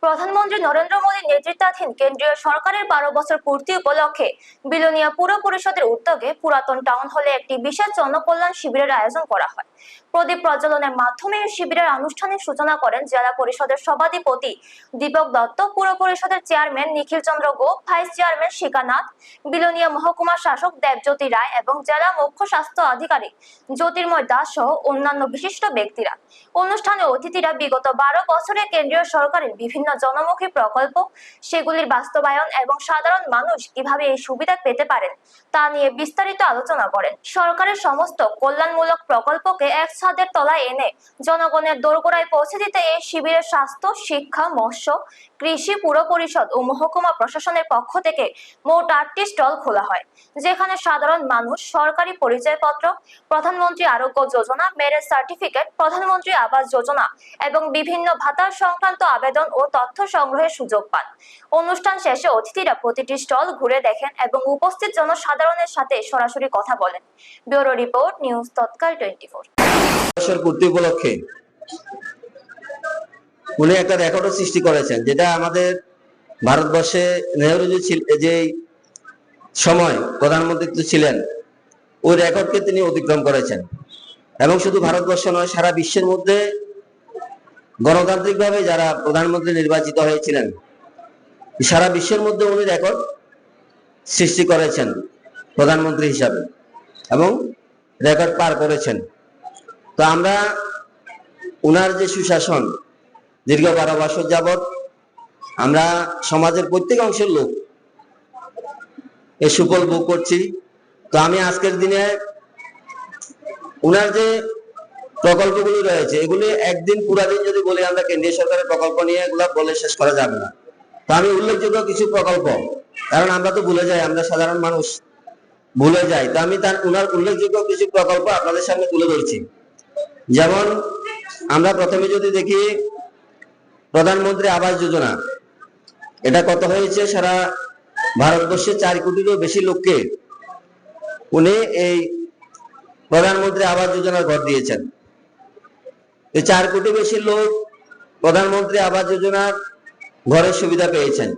প্রধানমন্ত্রী নরেন্দ্র মোদীর নেতৃত্বাধীন কেন্দ্রীয় সরকারের 12 বছর পূর্তি উপলক্ষে বিলোনিয়া পুর পরিষদের উদ্যোগে পুরাতন টাউন হলে একটি বিশেষ জনকল্যাণ শিবিরের আয়োজন করা হয়। প্রদীপ প্রজ্বলনের মাধ্যমে এই শিবিরের আনুষ্ঠানিক সূচনা করেন জেলা পরিষদের সভাধিপতি দীপক দত্ত, পুর পরিষদের চেয়ারম্যান নিখিল চন্দ্র গোপ, ভাইস চেয়ারম্যান শিকানাথ, বিলোনিয়া মহকুমা শাসক দেবজ্যোতি রায় এবং জেলা মুখ্য স্বাস্থ্য আধিকারিক জ্যোতির্ময় দাস সহ অন্যান্য বিশিষ্ট ব্যক্তিরা। অনুষ্ঠানে অতিথিরা বিগত 12 বছরে কেন্দ্রীয় সরকারের বিভিন্ন জনমুখী প্রকল্প, সেগুলির বাস্তবায়ন এবং সাধারণ মানুষ কিভাবে এই সুবিধা পেতে পারেন তা নিয়ে বিস্তারিত আলোচনা করেন। সরকারের সমস্ত কল্যাণমূলক প্রকল্পকে এক ছাদের তলায় এনে জনগণের দোরগোড়ায় পৌঁছে দিতে এই শিবিরের স্বাস্থ্য, শিক্ষা, মৎস্য, কৃষি, পুর পরিষদ ও মহকুমা প্রশাসনের পক্ষ থেকে মোট 8টি স্টল খোলা হয়, যেখানে সাধারণ মানুষ সরকারি পরিচয়পত্র, প্রধানমন্ত্রী আরোগ্য যোজনা, ম্যারেজ সার্টিফিকেট, প্রধানমন্ত্রী আবাস যোজনা এবং বিভিন্ন ভাতা সংক্রান্ত আবেদন ও তথ্য সংগ্রহের সুযোগ পান। অনুষ্ঠান শেষে অতিথিরা প্রতিটি স্টল ঘুরে দেখেন এবং উপস্থিত জনসাধারণের সাথে সরাসরি কথা বলেন। ব্যুরো রিপোর্ট, নিউজ তৎকাল 24। বছর পূর্তি উপলক্ষে উনি একটা রেকর্ডও সৃষ্টি করেছেন, যেটা আমাদের ভারতবর্ষে নেহরু যে সময় প্রধানমন্ত্রী ছিলেন ওই রেকর্ডকে তিনি অতিক্রম করেছেন। এবং শুধু ভারতবর্ষ নয়, সারা বিশ্বের মধ্যে গণতান্ত্রিকভাবে যারা প্রধানমন্ত্রী নির্বাচিত হয়েছিলেন সারা বিশ্বের মধ্যে উনি রেকর্ড সৃষ্টি করেছেন প্রধানমন্ত্রী হিসাবে এবং রেকর্ড পার করেছেন। তো আমরা উনার যে সুশাসন দীর্ঘ 12 বছর যাবৎ আমরা সমাজের প্রত্যেক অংশের লোক এই সুফল ভোগ করছি। তো আমি আজকের দিনে উনার যে প্রকল্পগুলি রয়েছে এগুলি একদিন পুরা দিন যদি বলি আমরা কেন্দ্রীয় সরকারের প্রকল্প নিয়ে এগুলা বলে শেষ করা যাবে না। তো আমি উল্লেখযোগ্য কিছু প্রকল্প, কারণ আমরা তো ভুলে যাই, আমরা সাধারণ মানুষ ভুলে যাই, তো আমি উনার উল্লেখযোগ্য কিছু প্রকল্প আপনাদের সামনে তুলে ধরছি। যেমন আমরা প্রথমে যদি দেখি প্রধানমন্ত্রী আবাস যোজনা, এটা কত হয়েছে, সারা ভারতবর্ষে 4 কোটিরও বেশি লোককে উনি এই প্রধানমন্ত্রী আবাস যোজনার ঘর দিয়েছেন। এই 4 কোটি বেশি লোক প্রধানমন্ত্রী আবাস যোজনার ঘরের সুবিধা পেয়েছেন।